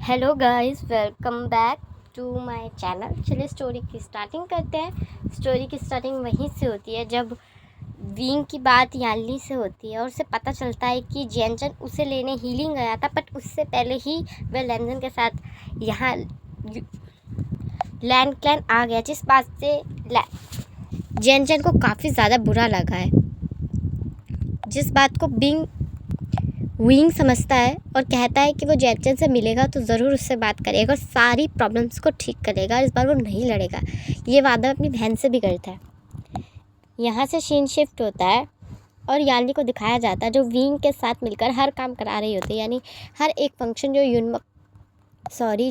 Hello guys, welcome back to my channel. चलिए story की starting करते हैं। स्टोरी की स्टार्टिंग वहीं से होती है जब विंग की बात यान्नी से होती है और उसे पता चलता है कि जैनचन उसे लेने हीलिंग गया था, बट उससे पहले ही वह लैंजन के साथ यहाँ लैंड क्लैन आ गया, जिस बात से जैनचन को काफ़ी ज़्यादा बुरा लगा है। जिस बात को विंग समझता है और कहता है कि वो जैनचन से मिलेगा तो ज़रूर उससे बात करेगा और सारी प्रॉब्लम्स को ठीक करेगा। इस बार वो नहीं लड़ेगा। ये वादा अपनी बहन से भी करता है। यहाँ से सीन शिफ्ट होता है और यान्नी को दिखाया जाता है जो विंग के साथ मिलकर हर काम करा रही होती है। यानी हर एक फंक्शन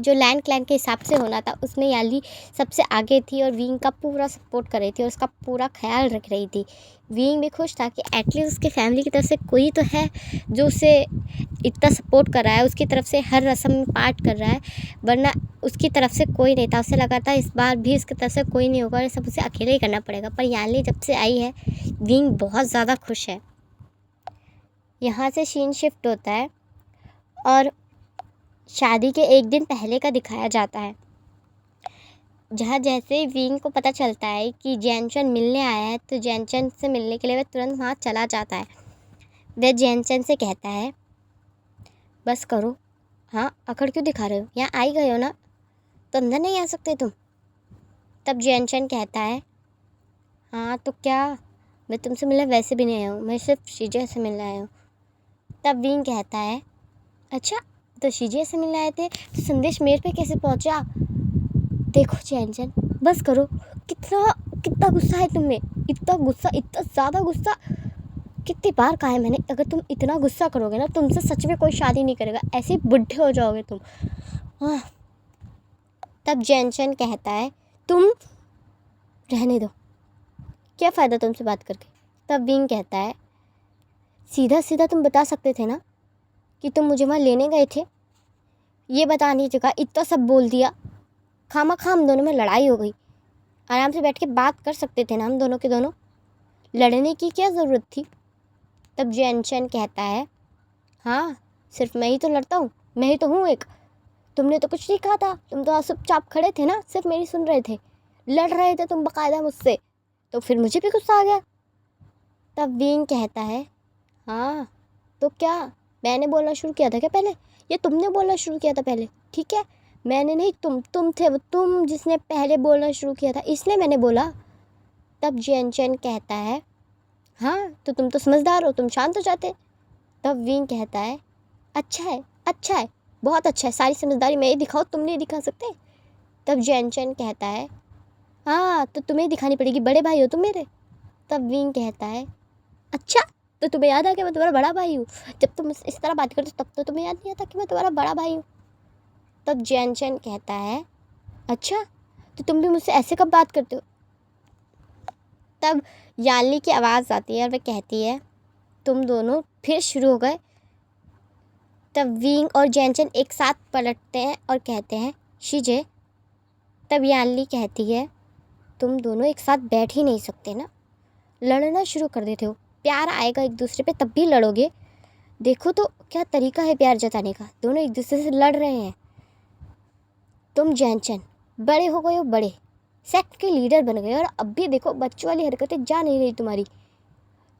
जो लैंड क्लैन के हिसाब से होना था उसमें यान्नी सबसे आगे थी और विंग का पूरा सपोर्ट कर रही थी और उसका पूरा ख्याल रख रही थी। विंग भी खुश था कि एटलीस्ट उसके फैमिली की तरफ से कोई तो है जो उसे इतना सपोर्ट कर रहा है, उसकी तरफ से हर रस्म में पार्ट कर रहा है, वरना उसकी तरफ से कोई नहीं था। उसे लगा था इस बार भी उसकी तरफ से कोई नहीं होगा और सब उसे अकेले ही करना पड़ेगा। पर यान्नी जब से आई है विंग बहुत ज़्यादा खुश है। यहाँ से सीन शिफ्ट होता है और शादी के एक दिन पहले का दिखाया जाता है, जहाँ जैसे विंग को पता चलता है कि जैनचन मिलने आया है तो जैनचन से मिलने के लिए वह तुरंत वहाँ चला जाता है। वह जैनचन से कहता है बस करो, हाँ अकड़ क्यों दिखा रहे हो, यहाँ आ ही गए हो ना तो अंदर नहीं आ सकते तुम। तब जैनचन कहता है हाँ तो क्या, मैं तुमसे मिलने वैसे भी नहीं आया हूँ, मैं सिर्फ शीजे से मिलने आया हूँ। तब विंग कहता है अच्छा तो शीजे से मिलने आए थे तो संदेश मेरे पे कैसे पहुँचा। देखो जैनचन बस करो, कितना कितना गुस्सा है तुम्हें, इतना गुस्सा, इतना ज़्यादा गुस्सा। कितनी बार कहा है मैंने, अगर तुम इतना गुस्सा करोगे ना तुमसे सच में कोई शादी नहीं करेगा, ऐसे ही बुढ़े हो जाओगे तुम। तब जैनचन कहता है तुम रहने दो, क्या फ़ायदा तुमसे बात करके। तब विंग कहता है सीधा सीधा तुम बता सकते थे ना कि तुम मुझे वहाँ लेने गए थे, ये बताने की जगह इतना सब बोल दिया। खामखा हम दोनों में लड़ाई हो गई, आराम से बैठ के बात कर सकते थे ना हम दोनों के दोनों, लड़ने की क्या ज़रूरत थी। तब जैनचन कहता है हाँ सिर्फ मैं ही तो लड़ता हूँ, मैं ही तो हूँ एक, तुमने तो कुछ नहीं कहा था, तुम तो चुपचाप खड़े थे ना, सिर्फ मेरी सुन रहे थे, लड़ रहे थे तुम बाकायदा मुझसे, तो फिर मुझे भी गुस्सा आ गया। तब विंग कहता है हाँ तो क्या, मैंने बोलना शुरू किया था क्या पहले, या तुमने बोलना शुरू किया था पहले। ठीक है मैंने नहीं, तुम थे वो, तुम जिसने पहले बोलना शुरू किया था इसलिए मैंने बोला। तब जैनचन कहता है हाँ तो तुम तो समझदार हो, तुम शांत हो जाते। तब विंग कहता है अच्छा है, अच्छा है, बहुत अच्छा है, सारी समझदारी मैं ही दिखाऊँ, तुम नहीं दिखा सकते। तब जैनचन कहता है हाँ तो तुम्हें दिखानी पड़ेगी, बड़े भाई हो तुम मेरे। तब विंग कहता है अच्छा तो तुम्हें याद आ गया मैं तुम्हारा बड़ा भाई हूँ, जब तुम इस तरह बात करते तब तो तुम्हें याद नहीं आता कि मैं तुम्हारा बड़ा भाई हूँ। तब जैनचन कहता है अच्छा तो तुम भी मुझसे ऐसे कब बात करते हो। तब यान्नी की आवाज़ आती है और वह कहती है तुम दोनों फिर शुरू हो गए। तब विंग और जैनचन एक साथ पलटते हैं और कहते हैं शीजे। तब यान्नी कहती है तुम दोनों एक साथ बैठ ही नहीं सकते ना, लड़ना शुरू कर देते हो, प्यार आएगा एक दूसरे पे तब भी लड़ोगे। देखो तो क्या तरीका है प्यार जताने का, दोनों एक दूसरे से लड़ रहे हैं। तुम जैनचन बड़े हो गए हो, बड़े सेक्ट के लीडर बन गए और अब भी देखो बच्चों वाली हरकतें जा नहीं रही तुम्हारी।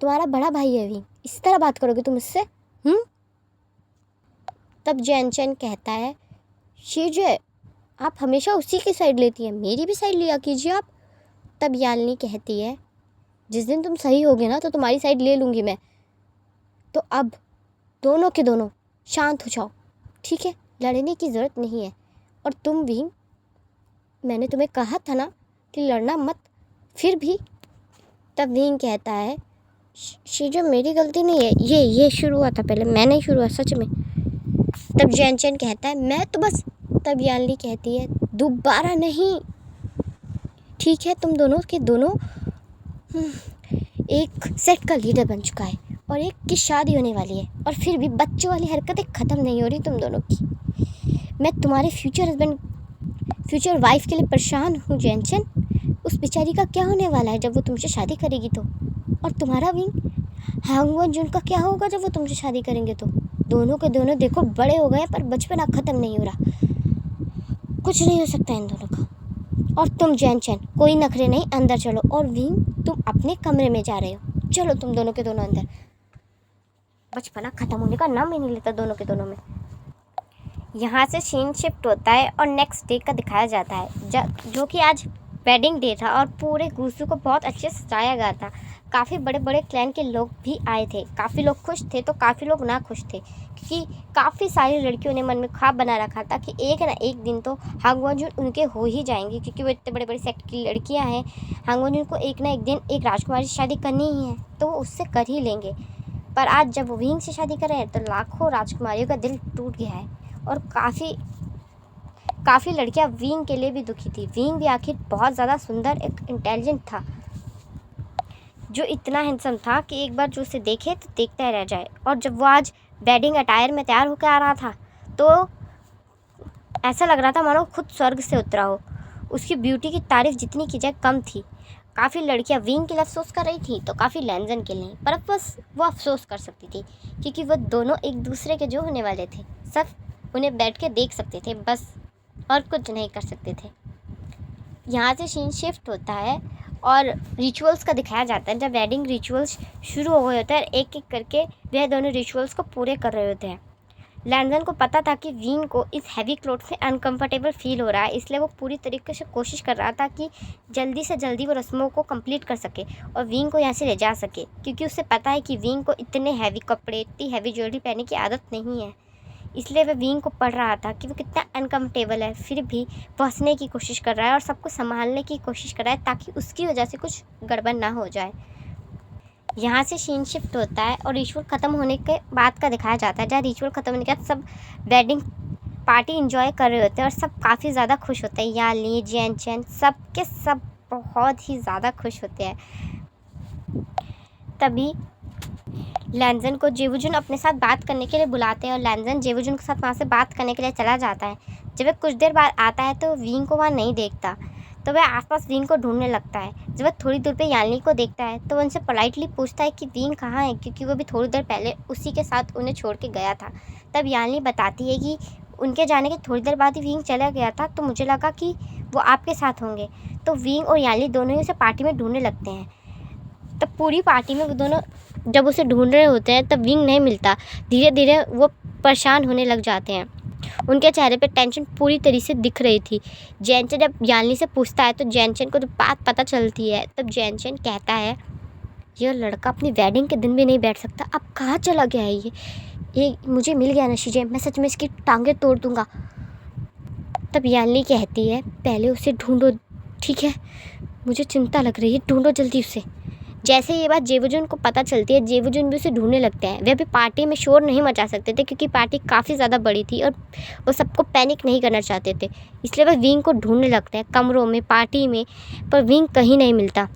तुम्हारा बड़ा भाई है विंग, इस तरह बात करोगे तुम इससे। तब जैनचन कहता है शीजे आप हमेशा उसी की साइड लेती हैं, मेरी भी साइड लिया कीजिए आप। तब यान्नी कहती है जिस दिन तुम सही होगे ना तो तुम्हारी साइड ले लूँगी मैं। तो अब दोनों के दोनों शांत हो जाओ, ठीक है, लड़ने की ज़रूरत नहीं है। और तुम भी, मैंने तुम्हें कहा था ना कि लड़ना मत, फिर भी। तब विंग कहता है शीजे मेरी गलती नहीं है, ये शुरू हुआ था पहले, मैंने ही शुरू हुआ सच में। तब जैनचन कहता है मैं तो बस। तब यान्नी कहती है दोबारा नहीं, ठीक है, तुम दोनों के दोनों एक सेट का लीडर बन चुका है और एक की शादी होने वाली है और फिर भी बच्चों वाली हरकतें ख़त्म नहीं हो रही तुम दोनों की। मैं तुम्हारे फ्यूचर हस्बैंड, फ्यूचर वाइफ के लिए परेशान हूँ जैनचन। उस बेचारी का क्या होने वाला है जब वो तुमसे शादी करेगी तो, और तुम्हारा विंग हांगवो जुन का क्या होगा जब वो तुमसे शादी करेंगे तो। दोनों के दोनों देखो बड़े हो गए पर बचपना ख़त्म नहीं हो रहा। कुछ नहीं हो सकता इन दोनों का। और तुम जैन चैन कोई नखरे नहीं, अंदर चलो। और विंग तुम अपने कमरे में जा रहे हो, चलो तुम दोनों के दोनों अंदर। बचपना ख़त्म होने का नाम ही नहीं लेता दोनों के दोनों में। यहाँ से सीन शिफ्ट होता है और नेक्स्ट डे का दिखाया जाता है, जो कि आज वेडिंग डे था और पूरे गुसू को बहुत अच्छे से सजाया गया था। काफ़ी बड़े बड़े क्लैन के लोग भी आए थे। काफ़ी लोग खुश थे तो काफ़ी लोग ना खुश थे, क्योंकि काफ़ी सारी लड़कियों ने मन में ख्वाब बना रखा था कि एक ना एक दिन तो हांगवोंजून उनके हो ही जाएंगे, क्योंकि वो इतने बड़े बड़े सेक्ट की लड़कियाँ हैं। हांगवोंजून को एक ना एक दिन एक राजकुमारी से शादी करनी ही है, तो वो उससे कर ही लेंगे। पर आज जब वो विंग से शादी कर रहे हैं तो लाखों राजकुमारियों का दिल टूट गया है और काफ़ी लड़कियां विंग के लिए भी दुखी थी। विंग भी आखिर बहुत ज़्यादा सुंदर, एक इंटेलिजेंट था, जो इतना हैंडसम था कि एक बार जो उसे देखे तो देखता रह जाए। और जब वो आज वेडिंग अटायर में तैयार होकर आ रहा था तो ऐसा लग रहा था मानो खुद स्वर्ग से उतरा हो। उसकी ब्यूटी की तारीफ़ जितनी की जाए कम थी। काफ़ी लड़कियां विंग के लिए अफसोस कर रही थी तो काफ़ी लैंजन के लिए, पर अब बस वो अफसोस कर सकती थी, क्योंकि वो दोनों एक दूसरे के जो होने वाले थे। सब उन्हें बैठ के देख सकते थे बस, और कुछ नहीं कर सकते थे। यहाँ से सीन शिफ्ट होता है और रिचुअल्स का दिखाया जाता है। जब वेडिंग रिचुअल्स शुरू हो गए होते हैं, एक एक करके वह दोनों रिचुअल्स को पूरे कर रहे होते हैं। लैंजन को पता था कि विंग को इस हैवी क्लोथ में अनकंफर्टेबल फील हो रहा है, इसलिए वो पूरी तरीके से कोशिश कर रहा था कि जल्दी से जल्दी वो रस्मों को कंप्लीट कर सके और विंग को यहाँ से ले जा सके, क्योंकि उसे पता है कि विंग को इतने हैवी कपड़े, इतनी हैवी ज्वेलरी पहनने की आदत नहीं है। इसलिए वह विंग को पढ़ रहा था कि वो कितना अनकंफर्टेबल है, फिर भी वो हंसने की कोशिश कर रहा है और सबको संभालने की कोशिश कर रहा है ताकि उसकी वजह से कुछ गड़बड़ ना हो जाए। यहाँ से सीन शिफ्ट होता है और रिचुअल ख़त्म होने के बाद का दिखाया जाता है, जहाँ रिचुअल ख़त्म होने के बाद सब वेडिंग पार्टी इंजॉय कर रहे होते हैं और सब काफ़ी ज़्यादा खुश होते हैं। याली, जैन चैन सब के सब बहुत ही ज़्यादा खुश होते हैं। तभी लैंजन को जेवुजुन अपने साथ बात करने के लिए बुलाते हैं और लैंजन जेवुजुन के साथ वहाँ से बात करने के लिए चला जाता है। जब वह कुछ देर बाद आता है तो विंग को वहाँ नहीं देखता, तो वह आसपास विंग को ढूंढने लगता है। जब वह थोड़ी दूर पे याली को देखता है तो वह उनसे पोलाइटली पूछता है कि विंग कहाँ है, क्योंकि वो भी थोड़ी देर पहले उसी के साथ उन्हें छोड़ के गया था। तब याली बताती है कि उनके जाने के थोड़ी देर बाद ही विंग चला गया था, तो मुझे लगा कि वो आपके साथ होंगे। तो विंग और याली दोनों ही उसे पार्टी में ढूंढने लगते हैं। तब पूरी पार्टी में वो दोनों जब उसे ढूंढ रहे होते हैं तब विंग नहीं मिलता। धीरे धीरे वो परेशान होने लग जाते हैं। उनके चेहरे पे टेंशन पूरी तरीके से दिख रही थी। जैनचन जब याली से पूछता है तो जैनचन को तो बात पता चलती है। तब जैनचन कहता है, यह लड़का अपनी वेडिंग के दिन भी नहीं बैठ सकता, अब कहाँ चला गया है ये मुझे मिल गया ना शीजे, मैं सच में इसकी टांगें तोड़ दूँगा। तब याली कहती है, पहले उसे ढूंढो, ठीक है, मुझे चिंता लग रही है, ढूंढो जल्दी उसे। जैसे ये बात जेवुजुन को पता चलती है, जेवुजुन भी उसे ढूंढने लगते हैं। वे भी पार्टी में शोर नहीं मचा सकते थे, क्योंकि पार्टी काफ़ी ज़्यादा बड़ी थी और वो सबको पैनिक नहीं करना चाहते थे। इसलिए वे विंग को ढूंढने लगते हैं कमरों में, पार्टी में, पर विंग कहीं नहीं मिलता।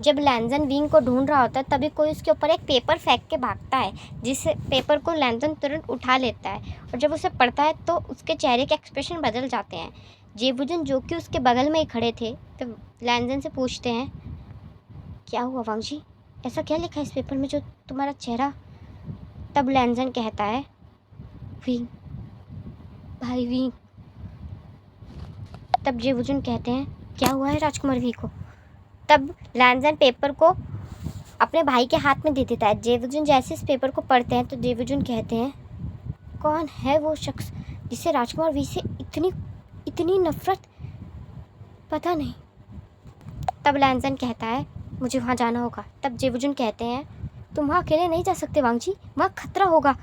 जब लैंजन विंग को ढूंढ रहा होता है तभी कोई उसके ऊपर एक पेपर फेंक के भागता है, जिस पेपर को लैंजन तुरंत उठा लेता है और जब उसे पढ़ता है तो उसके चेहरे के एक्सप्रेशन बदल जाते हैं। जेवुजुन जो कि उसके बगल में ही खड़े थे, तो लैंजन से पूछते हैं, क्या हुआ वांग जी, ऐसा क्या लिखा है इस पेपर में जो तुम्हारा चेहरा। तब लैंजन कहता है, विंग, भाई विंग। तब जेवुजुन कहते हैं, क्या हुआ है राजकुमार वी को। तब लैंजन पेपर को अपने भाई के हाथ में दे देता है। जेवुजुन जैसे इस पेपर को पढ़ते हैं तो जेवुजुन कहते हैं, कौन है वो शख्स जिसे राजकुमार वी से इतनी नफरत, पता नहीं। तब लैंजन कहता है, मुझे वहाँ जाना होगा। तब जेवुजुन कहते हैं, तुम वहाँ अकेले नहीं जा सकते वांग जी, वहाँ खतरा होगा।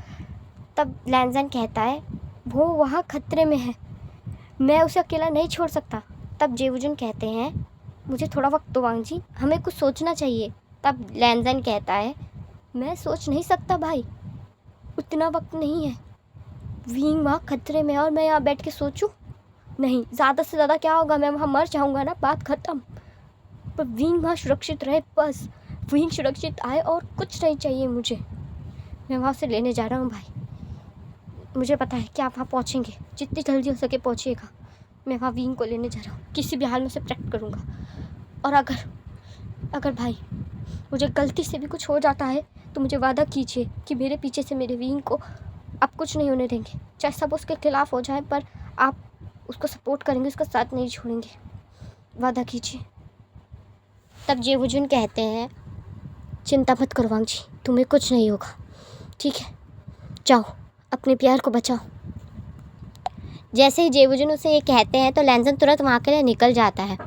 तब लैंजन कहता है, वो वहाँ खतरे में है, मैं उसे अकेला नहीं छोड़ सकता। तब जेवुजुन कहते हैं, मुझे थोड़ा वक्त दो वांग जी, हमें कुछ सोचना चाहिए। तब लैंजन कहता है, मैं सोच नहीं सकता भाई, उतना वक्त नहीं है, विंग वहाँ खतरे में और मैं यहाँ बैठ के सोचूं, नहीं, ज़्यादा से ज़्यादा क्या होगा, मैं वहाँ मर जाऊँगा ना, बात ख़त्म। पर विंग वहाँ सुरक्षित रहे, बस विंग सुरक्षित आए और कुछ नहीं चाहिए मुझे। मैं वहाँ से लेने जा रहा हूँ भाई, मुझे पता है कि आप वहाँ पहुँचेंगे, जितनी जल्दी हो सके पहुँचिएगा। मैं वहाँ विंग को लेने जा रहा हूँ, किसी भी हाल में उसे प्रोटेक्ट करूँगा। और अगर भाई मुझे गलती से भी कुछ हो जाता है तो मुझे वादा कीजिए कि मेरे पीछे से मेरे विंग को आप कुछ नहीं होने देंगे, चाहे सब उसके खिलाफ हो जाए, पर आप उसको सपोर्ट करेंगे, उसका साथ नहीं छोड़ेंगे, वादा कीजिए। तब जेवुजुन कहते हैं, चिंता मत करो वांग जी, तुम्हें कुछ नहीं होगा, ठीक है, जाओ अपने प्यार को बचाओ। जैसे ही जेवुजुन उसे ये कहते हैं तो लैंजन तुरंत वहाँ के लिए निकल जाता है।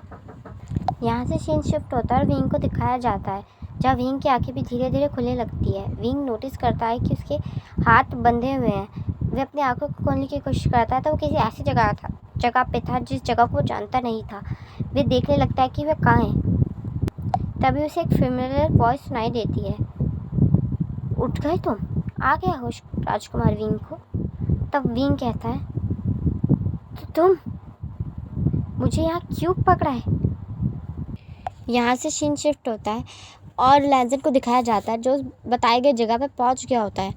यहाँ से सीन शिफ्ट होता है और विंग को दिखाया जाता है, जहाँ विंग की आंखें भी धीरे धीरे खुलने लगती है। विंग नोटिस करता है कि उसके हाथ बंधे हुए हैं। वह अपनी आंखों को खोलने की कोशिश करता है तो वो किसी ऐसी जगह पे था जिस जगह को वो जानता नहीं था। वह देखने लगता है कि वह कहाँ है। तभी उसे एक फेमिलियर वॉइस सुनाई देती है, उठ गए तुम? आ गया होश राजकुमार विंग को। तब विंग कहता है, तो तुम मुझे यहाँ क्यों पकड़ा है? यहाँ से सीन शिफ्ट होता है और लैंजन को दिखाया जाता है जो बताए गए जगह पे पहुँच गया होता है।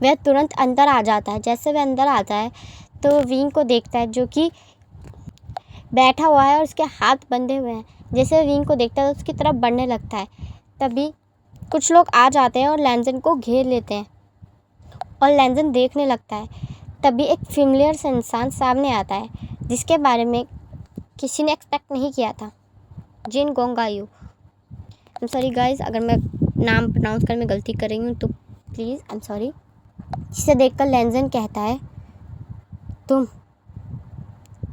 वह तुरंत अंदर आ जाता है। जैसे वह अंदर आता है तो विंग को देखता है जो कि बैठा हुआ है और उसके हाथ बंधे हुए हैं। जैसे वह विंग को देखता है तो उसकी तरफ बढ़ने लगता है। तभी कुछ लोग आ जाते हैं और लैंजन को घेर लेते हैं और लैंजन देखने लगता है। तभी एक फेमिलियर सा इंसान सामने आता है जिसके बारे में किसी ने एक्सपेक्ट नहीं किया था, जिन गोंगायू। आई एम सॉरी गाइस, अगर मैं नाम प्रोनाउंस करने में गलती कर रही हूँ तो प्लीज़ आई एम सॉरी। जिसे देखकर लैंजन कहता है, तुम?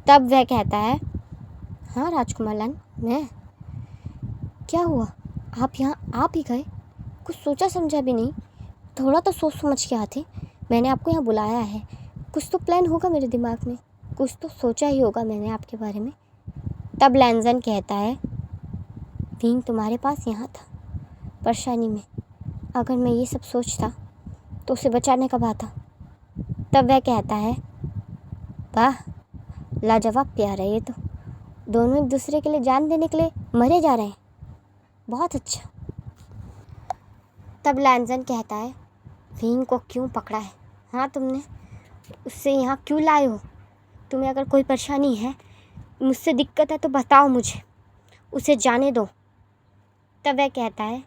तब वह कहता है, हाँ राजकुमार लैन, मैं। क्या हुआ, आप यहाँ आप ही गए? कुछ सोचा समझा भी नहीं? थोड़ा तो सोच समझ के आते। मैंने आपको यहाँ बुलाया है, कुछ तो प्लान होगा मेरे दिमाग में, कुछ तो सोचा ही होगा मैंने आपके बारे में। तब लैंजन कहता है, विंग तुम्हारे पास यहाँ था परेशानी में, अगर मैं ये सब सोचता तो उसे बचाने कब आता। तब वह कहता है, वाह लाजवाब प्यार है ये तो, दोनों एक दूसरे के लिए जान देने के लिए मरे जा रहे हैं, बहुत अच्छा। तब लैंजन कहता है, विंग को क्यों पकड़ा है? हाँ तुमने उससे यहाँ क्यों लाए हो? तुम्हें अगर कोई परेशानी है, मुझसे दिक्कत है तो बताओ मुझे, उसे जाने दो। तब वह कहता है,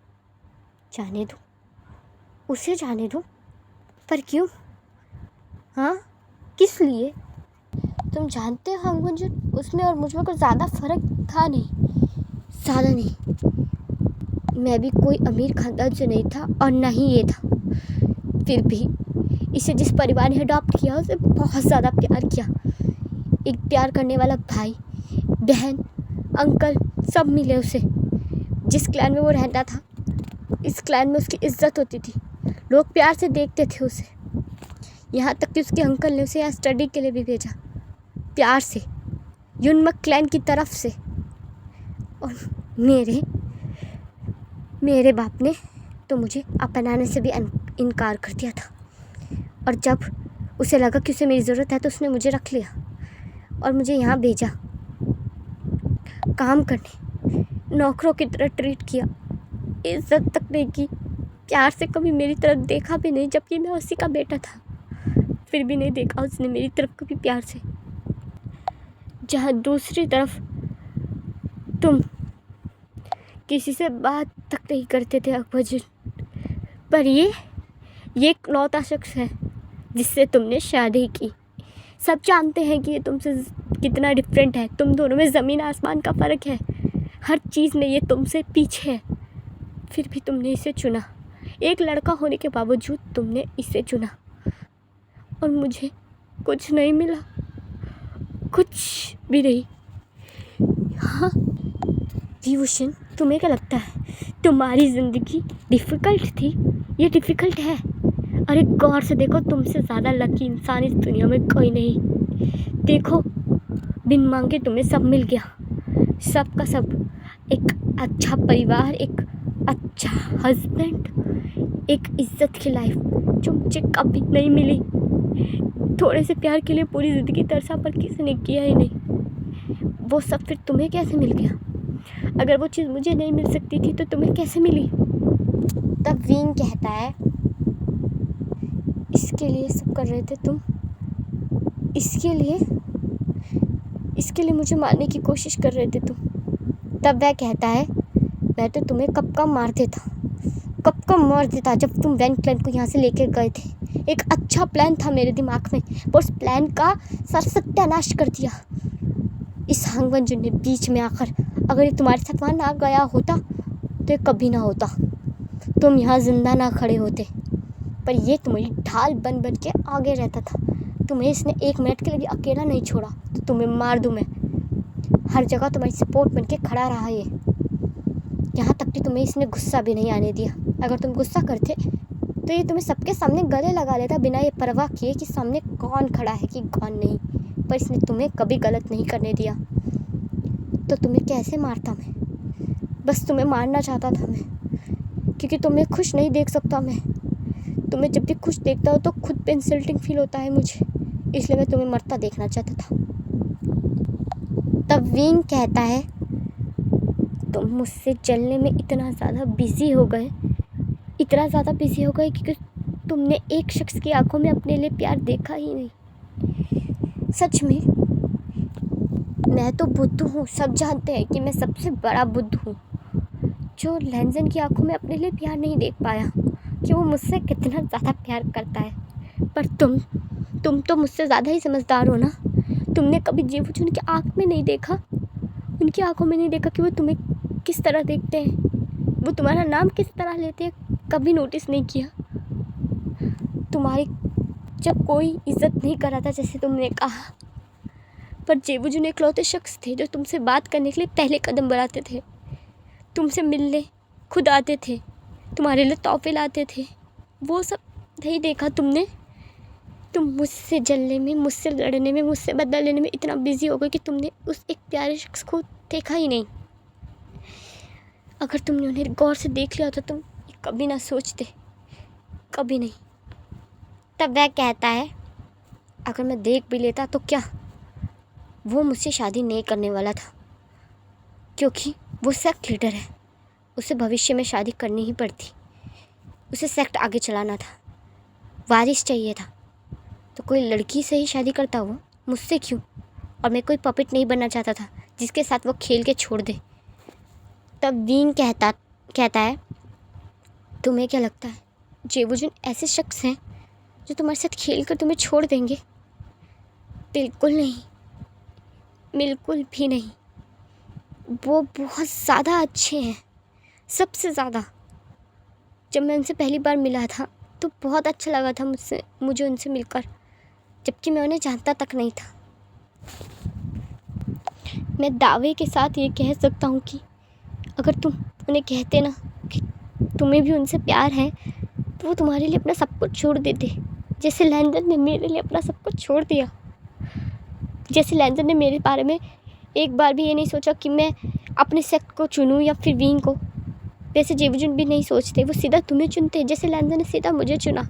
जाने दो? उसे जाने दो? पर क्यों? हाँ किस लिए? तुम जानते हो हांग गुंजन, उसमें और मुझ में कुछ ज़्यादा फ़र्क था नहीं, ज़्यादा नहीं। मैं भी कोई अमीर ख़ानदान से नहीं था और ना ही ये था, फिर भी इसे जिस परिवार ने अडॉप्ट किया उसे बहुत ज़्यादा प्यार किया। एक प्यार करने वाला भाई, बहन, अंकल सब मिले उसे। जिस क्लैन में वो रहता था, इस क्लैन में उसकी इज्जत होती थी, लोग प्यार से देखते थे उसे। यहाँ तक कि उसके अंकल ने उसे यहाँ स्टडी के लिए भी भेजा, प्यार से, युनमक क्लैन की तरफ से। और मेरे बाप ने तो मुझे अपनाने से भी इनकार कर दिया था। और जब उसे लगा कि उसे मेरी ज़रूरत है तो उसने मुझे रख लिया और मुझे यहाँ भेजा काम करने, नौकरों की तरह ट्रीट किया, इज्जत तक नहीं की, प्यार से कभी मेरी तरफ देखा भी नहीं, जबकि मैं उसी का बेटा था, फिर भी नहीं देखा उसने मेरी तरफ कभी प्यार से। जहाँ दूसरी तरफ तुम किसी से बात तक नहीं करते थे अकबरजन, पर ये इकलौता शख्स है जिससे तुमने शादी की। सब जानते हैं कि ये तुमसे कितना डिफरेंट है, तुम दोनों में ज़मीन आसमान का फ़र्क है, हर चीज़ में ये तुमसे पीछे है, फिर भी तुमने इसे चुना। एक लड़का होने के बावजूद तुमने इसे चुना और मुझे कुछ नहीं मिला, कुछ भी नहीं। हाँ विभूषण, तुम्हें क्या लगता है तुम्हारी ज़िंदगी डिफ़िकल्ट थी? ये डिफ़िकल्ट है। अरे गौर से देखो, तुमसे ज़्यादा लकी इंसान इस दुनिया में कोई नहीं। देखो बिन मांगे तुम्हें सब मिल गया, सब का सब, एक अच्छा परिवार, एक अच्छा हस्बैंड, एक इज्जत की लाइफ जो मुझे कभी नहीं मिली। थोड़े से प्यार के लिए पूरी ज़िंदगी तरसा पर किसी ने किया ही नहीं। वो सब फिर तुम्हें कैसे मिल गया? अगर वो चीज़ मुझे नहीं मिल सकती थी तो तुम्हें कैसे मिली? तब विंग कहता है, इसके लिए सब कर रहे थे तुम, इसके लिए मुझे मारने की कोशिश कर रहे थे तुम। तब वह कहता है, मैं तो तुम्हें कब का मार देता जब तुम वैन क्लैन को यहाँ से लेकर गए थे। एक अच्छा प्लान था मेरे दिमाग में, पर उस प्लान का सारा सत्यानाश कर दिया इस हांगवंजुन ने बीच में आकर। अगर ये तुम्हारे साथ वहाँ ना गया होता तो ये कभी ना होता, तुम यहाँ जिंदा ना खड़े होते, पर ये तुम्हारी ढाल बन बन के आगे रहता था। तुम्हें इसने 1 मिनट के लिए भी अकेला नहीं छोड़ा, तो तुम्हें मार दूँ मैं। हर जगह तुम्हारी सपोर्ट बन के खड़ा रहा ये, यहाँ तक कि तुम्हें इसने गुस्सा भी नहीं आने दिया। अगर तुम गुस्सा करते तो ये तुम्हें सबके सामने गले लगा लेता, बिना ये परवाह किए कि सामने कौन खड़ा है कि कौन नहीं। पर इसने तुम्हें कभी गलत नहीं करने दिया, तो तुम्हें कैसे मारता मैं? बस तुम्हें मारना चाहता था मैं, क्योंकि तुम्हें खुश नहीं देख सकता मैं। तुम्हें जब भी खुश देखता हो तो खुद पे इंसल्टिंग फील होता है मुझे, इसलिए मैं तुम्हें मरता देखना चाहता था। तब विंग कहता है, तुम मुझसे जलने में इतना ज़्यादा बिजी हो गए क्योंकि तुमने एक शख्स की आंखों में अपने लिए प्यार देखा ही नहीं। सच में मैं तो बुद्धू हूँ, सब जानते हैं कि मैं सबसे बड़ा बुद्धू हूँ, जो लैंजन की आंखों में अपने लिए प्यार नहीं देख पाया कि वो मुझसे कितना ज़्यादा प्यार करता है। पर तुम तो मुझसे ज़्यादा ही समझदार हो ना। तुमने कभी जेवुजुन की आँख में नहीं देखा, उनकी आंखों में नहीं देखा कि वो तुम्हें किस तरह देखते हैं, वो तुम्हारा नाम किस तरह लेते हैं, कभी नोटिस नहीं किया। तुम्हारी जब कोई इज्जत नहीं कर रहा था जैसे तुमने कहा, पर जेवुजुन इकलौते शख्स थे जो तुमसे बात करने के लिए पहले कदम बढ़ाते थे, तुमसे मिलने खुद आते थे, तुम्हारे लिए तोहफे लाते थे। वो सब नहीं देखा तुमने। तुम मुझसे जलने में, मुझसे लड़ने में, मुझसे बदला लेने में इतना बिजी हो गए कि तुमने उस एक प्यारे शख्स को देखा ही नहीं। अगर तुमने उन्हें गौर से देख लिया तो तुम कभी ना सोचते, कभी नहीं। तब वह कहता है, अगर मैं देख भी लेता तो क्या, वो मुझसे शादी नहीं करने वाला था, क्योंकि वो सेक्ट लीडर है, उसे भविष्य में शादी करनी ही पड़ती, उसे सेक्ट आगे चलाना था, वारिस चाहिए था। तो कोई लड़की से ही शादी करता वो, मुझसे क्यों? और मैं कोई पपेट नहीं बनना चाहता था जिसके साथ वो खेल के छोड़ दे। तब विंग कहता है, तुम्हें क्या लगता है जेवुजुन ऐसे शख्स हैं जो तुम्हारे साथ खेल कर तुम्हें छोड़ देंगे? बिल्कुल नहीं, बिल्कुल भी नहीं। वो बहुत ज़्यादा अच्छे हैं, सबसे ज़्यादा। जब मैं उनसे पहली बार मिला था तो बहुत अच्छा लगा था मुझे उनसे मिलकर, जबकि मैं उन्हें जानता तक नहीं था। मैं दावे के साथ ये कह सकता हूँ कि अगर तुम उन्हें कहते ना कि तुम्हें भी उनसे प्यार है, तो वो तुम्हारे लिए अपना सब कुछ छोड़ देते, जैसे लैंजन ने मेरे लिए अपना सब कुछ छोड़ दिया। जैसे लैंजन ने मेरे बारे में एक बार भी ये नहीं सोचा कि मैं अपने सेक्ट को चुनूँ या फिर विंग को, वैसे जेवुजुन भी नहीं सोचते, वो सीधा तुम्हें चुनते, जैसे लैंजन ने सीधा मुझे चुना।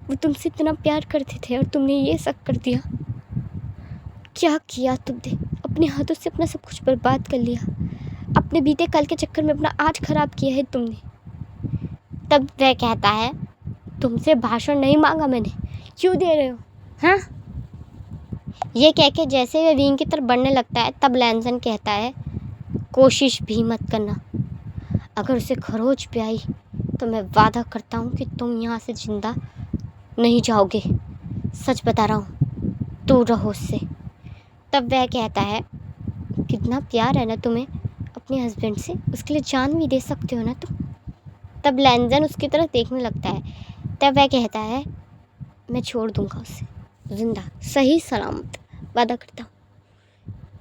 वो तुमसे इतना प्यार करते थे और तुमने ये सब कर दिया। क्या किया तुमने? अपने हाथों से अपना सब कुछ बर्बाद कर लिया, अपने बीते कल के चक्कर में अपना आज खराब किया है तुमने। तब वह कहता है, तुमसे भाषण नहीं मांगा मैंने, क्यों दे रहे हो? हाँ, ये कह के जैसे वह विंग की तरफ बढ़ने लगता है, तब लैंजन कहता है, कोशिश भी मत करना। अगर उसे खरोच भी आई तो मैं वादा करता हूँ कि तुम यहाँ से जिंदा नहीं जाओगे। सच बता रहा हूँ, दूर रहो उससे। तब वह कहता है, कितना प्यार है ना तुम्हें अपने हस्बैंड से, उसके लिए जान भी दे सकते हो ना तुम। तब लैंजन उसकी तरफ देखने लगता है। तब वह कहता है, मैं छोड़ दूँगा उसे जिंदा, सही सलामत, वादा करता हूँ।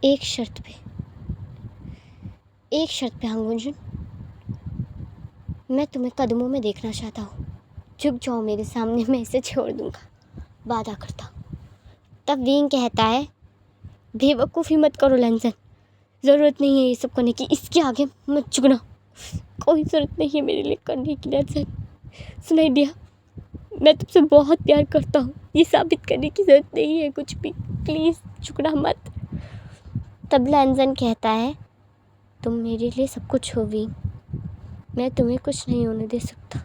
एक शर्त पे हांगवंजुन, मैं तुम्हें कदमों में देखना चाहता हूँ, झुक जाओ मेरे सामने, मैं इसे छोड़ दूँगा, वादा करता हूँ। तब विंग कहता है, बेवकूफ़ी मत करो लैंजन, ज़रूरत नहीं है ये सब करने की, इसके आगे मत झुकना, कोई ज़रूरत नहीं है मेरे लिए करने की लैंजन। सुनाई दिया? मैं तुमसे बहुत प्यार करता हूँ, ये साबित करने की ज़रूरत नहीं है कुछ भी, प्लीज़ झुकना मत। तब लैंजन कहता है, तुम मेरे लिए सब कुछ हो विंग, मैं तुम्हें कुछ नहीं होने दे सकता,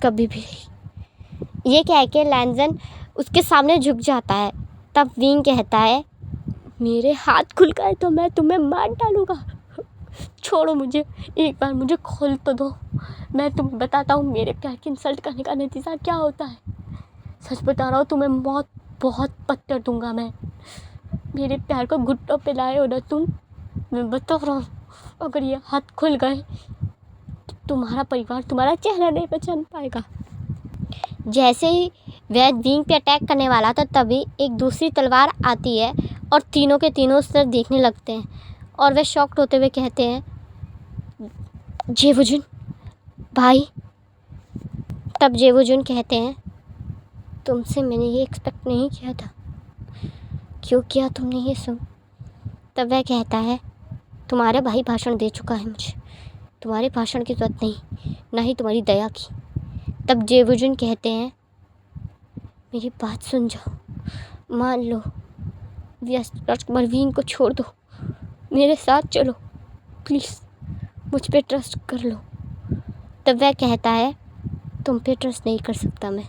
कभी भी। ये कह के लैंजन उसके सामने झुक जाता है। तब विंग कहता है, मेरे हाथ खुल गए तो मैं तुम्हें मार डालूँगा, छोड़ो मुझे, एक बार मुझे खोल तो दो, मैं तुम्हें बताता हूँ मेरे प्यार की इंसल्ट करने का नतीजा क्या होता है। सच बता रहा हूँ, तुम्हें मौत बहुत पत्थर दूंगा मैं। मेरे प्यार को घुट्टों पे लाए हो ना तुम। मैं बता रहा हूँ, अगर ये हाथ खुल गए तो तुम्हारा परिवार तुम्हारा चेहरा नहीं पहचान पाएगा। जैसे ही वह विंग पे अटैक करने वाला था, तभी एक दूसरी तलवार आती है और तीनों के तीनों उस तरफ देखने लगते हैं और वे शॉक्ड होते हुए कहते हैं, जेवुजुन भाई। तब जेवुजुन कहते हैं, तुमसे मैंने ये एक्सपेक्ट नहीं किया था। क्यों किया तुमने ये सब? तब वह कहता है, तुम्हारा भाई भाषण दे चुका है मुझे, तुम्हारे भाषण की ज़रूरत नहीं, ना ही तुम्हारी दया की। तब जेवुजुन कहते हैं, मेरी बात सुन जाओ, मान लो, राजकुमार विंग को छोड़ दो, मेरे साथ चलो प्लीज़, मुझ पे ट्रस्ट कर लो। तब वह कहता है, तुम पे ट्रस्ट नहीं कर सकता मैं,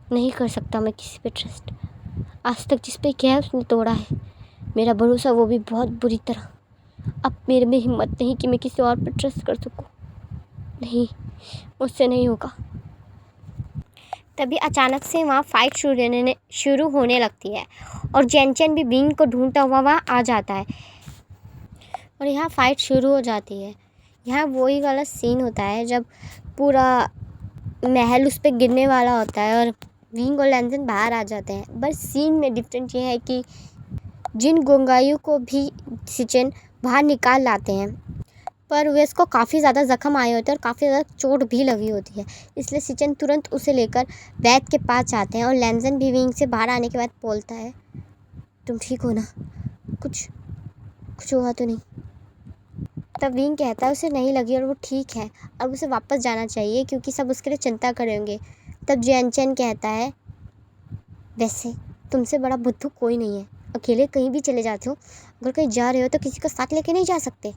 नहीं कर सकता मैं किसी पे ट्रस्ट। आज तक जिस पे किया है उसने तोड़ा है मेरा भरोसा, वो भी बहुत बुरी तरह। अब मेरे में हिम्मत नहीं कि मैं किसी और पे ट्रस्ट कर सकूं। नहीं, मुझसे नहीं होगा। तभी अचानक से वहाँ फाइट शुरू होने लगती है और जेनचेन भी विंग को ढूंढता हुआ वहाँ आ जाता है और यहाँ फाइट शुरू हो जाती है। यहाँ वही वाला सीन होता है जब पूरा महल उस पर गिरने वाला होता है और विंग और लैंसन बाहर आ जाते हैं। बस सीन में डिफरेंट ये है कि जिन गोंगायू को भी सिचेन बाहर निकाल लाते हैं, पर वे इसको काफ़ी ज़्यादा ज़ख्म आए होते हैं और काफ़ी ज़्यादा चोट भी लगी होती है। इसलिए सिचेन तुरंत उसे लेकर वैद्य के पास जाते हैं और लैंसन भी विंग से बाहर आने के बाद बोलता है, तुम ठीक हो ना? कुछ हुआ तो नहीं? तब विंग कहता है उसे नहीं लगी और वो ठीक है, अब उसे वापस जाना चाहिए क्योंकि सब उसके लिए चिंता करेंगे। तब जेनचेन कहता है, वैसे तुमसे बड़ा बुद्धू कोई नहीं है, अकेले कहीं भी चले जाते हो, अगर कहीं जा रहे हो तो किसी को साथ लेके नहीं जा सकते।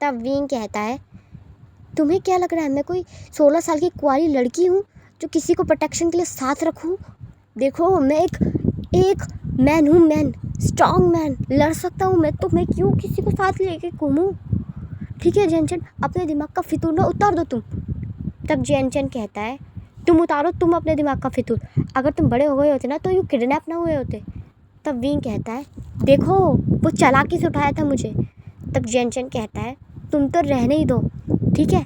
तब विंग कहता है, तुम्हें क्या लग रहा है मैं कोई 16 साल की कुंवारी लड़की हूँ जो किसी को प्रोटेक्शन के लिए साथ रखूँ? देखो, मैं एक मैन हूँ, मैन, स्ट्रॉन्ग मैन, लड़ सकता हूँ मैं क्यों किसी को साथ लेके घूमूँ? ठीक है जेनचेन, अपने दिमाग का फितूर ना उतार दो तुम। तब जेनचेन कहता है, तुम उतारो तुम अपने दिमाग का फितूर, अगर तुम बड़े हो गए होते ना तो यूँ किडनैप ना हुए होते। तब विंग कहता है, देखो वो चालाकी से उठाया था मुझे। तब जेनचेन कहता है, तुम तो रहने ही दो, ठीक है।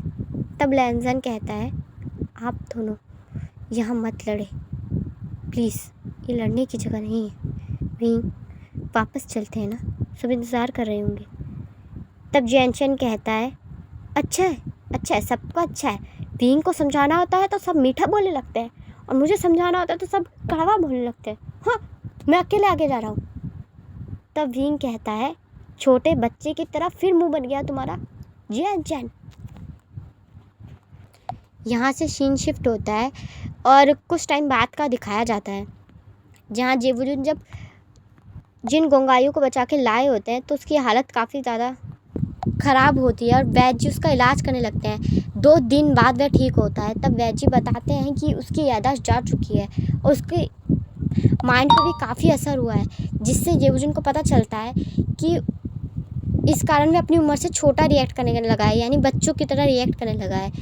तब लैंसन कहता है, आप दोनों यहाँ मत लड़े प्लीज़, ये लड़ने की जगह नहीं है। विंग, वापस चलते हैं ना, सब इंतज़ार कर रहे होंगे। तब जेनचेन कहता है, अच्छा है, सबको अच्छा है। विंग को समझाना होता है तो सब मीठा बोलने लगते हैं और मुझे समझाना होता है तो सब कड़वा बोलने लगते हैं। हाँ, मैं अकेले आगे जा रहा हूँ। तब विंग कहता है, छोटे बच्चे की तरह फिर मुंह बन गया तुम्हारा, जेनचेन। यहाँ से सीन शिफ्ट होता है और कुछ टाइम बाद का दिखाया जाता है जहाँ जेवुजुन जब जिन गोंगायू को बचा के लाए होते हैं तो उसकी हालत काफ़ी ज़्यादा ख़राब होती है और वैद्य जी उसका इलाज करने लगते हैं। 2 दिन बाद वह ठीक होता है। तब वैद्य जी बताते हैं कि उसकी याददाश्त जा चुकी है और उसके माइंड पे भी काफ़ी असर हुआ है, जिससे जेवुजुन को पता चलता है कि इस कारण वह अपनी उम्र से छोटा रिएक्ट करने लगा है, यानी बच्चों की तरह रिएक्ट करने लगा है।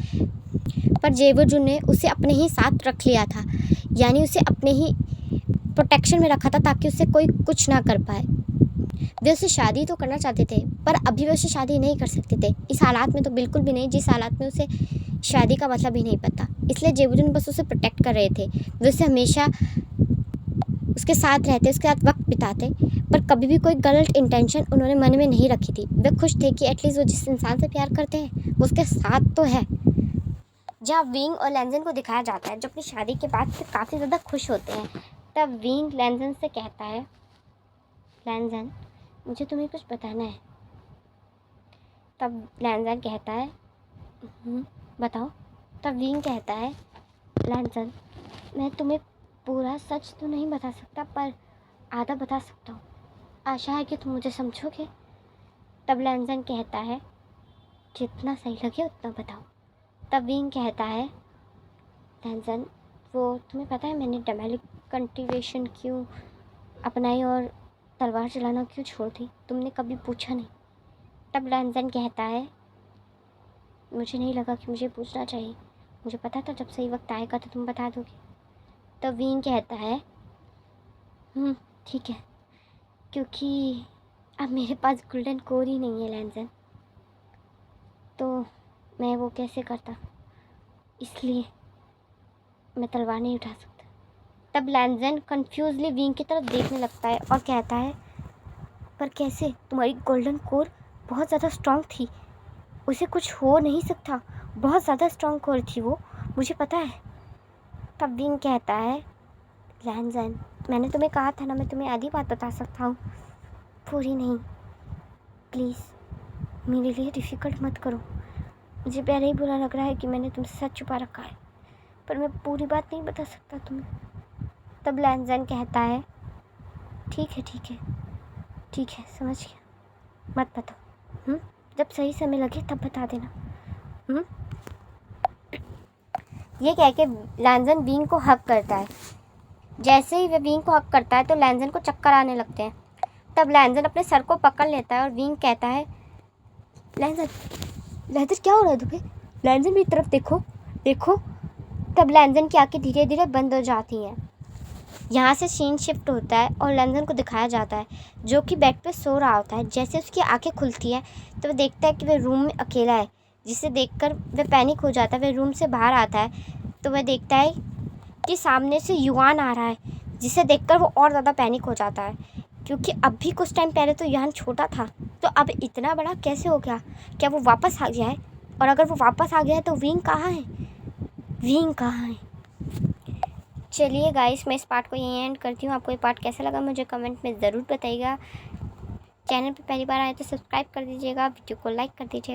पर जेवुजुन ने उसे अपने ही साथ रख लिया था, यानी उसे अपने ही प्रोटेक्शन में रखा था ताकि उससे कोई कुछ ना कर पाए। वे उससे शादी तो करना चाहते थे पर अभी वे उससे शादी नहीं कर सकते थे, इस हालात में तो बिल्कुल भी नहीं, जिस हालात में उसे शादी का मतलब ही नहीं पता। इसलिए जेवुजुन बस उसे प्रोटेक्ट कर रहे थे, वे उसे हमेशा उसके साथ रहते, उसके साथ वक्त बिताते, पर कभी भी कोई गलत इंटेंशन उन्होंने मन में नहीं रखी थी। वे खुश थे कि एटलीस्ट वो जिस इंसान से प्यार करते हैं वो उसके साथ तो है। जहाँ विंग और लैंसन को दिखाया जाता है जो अपनी शादी के बाद से काफ़ी ज़्यादा खुश होते हैं। तब विंग लैंसन से कहता है, लैंसन, मुझे तुम्हें कुछ बताना है। तब लैंसन कहता है, बताओ। तब विंग कहता है, लैंसन, मैं तुम्हें पूरा सच तो नहीं बता सकता पर आधा बता सकता हूँ, आशा है कि तुम मुझे समझोगे। तब लैंसन कहता है, जितना सही लगे उतना बताओ। तब विंग कहता है, लैंसन, वो तुम्हें पता है मैंने डोमेस्टिक कल्टीवेशन क्यों अपनाई और तलवार चलाना क्यों छोड़ दी? तुमने कभी पूछा नहीं। तब लैंसन कहता है, मुझे नहीं लगा कि मुझे पूछना चाहिए। मुझे पता था जब सही वक्त आएगा तो तुम बता दोगे। तो विंग कहता है ठीक है, क्योंकि अब मेरे पास गोल्डन कोर ही नहीं है लैंजन, तो मैं वो कैसे करता, इसलिए मैं तलवार नहीं उठा सकता। तब लैंजन कंफ्यूजली विंग की तरफ देखने लगता है और कहता है, पर कैसे? तुम्हारी गोल्डन कोर बहुत ज़्यादा स्ट्रांग थी, उसे कुछ हो नहीं सकता। बहुत ज़्यादा स्ट्रांग कोर थी वो, मुझे पता है। तब विंग कहता है, लैंजन मैंने तुम्हें कहा था ना, मैं तुम्हें आधी बात बता सकता हूँ, पूरी नहीं। प्लीज़ मेरे लिए डिफ़िकल्ट मत करो। मुझे पहले ही बुरा लग रहा है कि मैंने तुमसे सच छुपा रखा है, पर मैं पूरी बात नहीं बता सकता तुम्हें। तब लैंजन कहता है, ठीक है, समझ गया, मत बताओ। जब सही समय लगे तब बता देना। ये कह के लैंजन विंग को हक करता है। जैसे ही वह विंग को हक करता है तो लैंजन को चक्कर आने लगते हैं। तब लैंजन अपने सर को पकड़ लेता है और विंग कहता है, लैंजन क्या हो रहा है तुम्हें? लैंजन मेरी तरफ देखो। तब लैंजन की आंखें धीरे धीरे बंद हो जाती हैं। यहाँ से सीन शिफ्ट होता है और लैंजन को दिखाया जाता है जो कि बेड पे सो रहा होता है। जैसे उसकी आंखें खुलती हैं तो वह देखता है कि वह रूम में अकेला है, जिसे देखकर वह पैनिक हो जाता है। वह रूम से बाहर आता है तो वह देखता है कि सामने से युआन आ रहा है, जिसे देखकर वो और ज़्यादा पैनिक हो जाता है, क्योंकि अभी कुछ टाइम पहले तो युआन छोटा था, तो अब इतना बड़ा कैसे हो गया? क्या वो वापस आ गया है? और अगर वो वापस आ गया है तो विंग कहाँ है? चलिए गाइस, मैं इस पार्ट को यहीं एंड करती हूँ। आपको ये पार्ट कैसा लगा मुझे कमेंट में ज़रूर बताइएगा। चैनल पे पहली बार आए तो सब्सक्राइब कर दीजिएगा, वीडियो को लाइक कर दीजिएगा।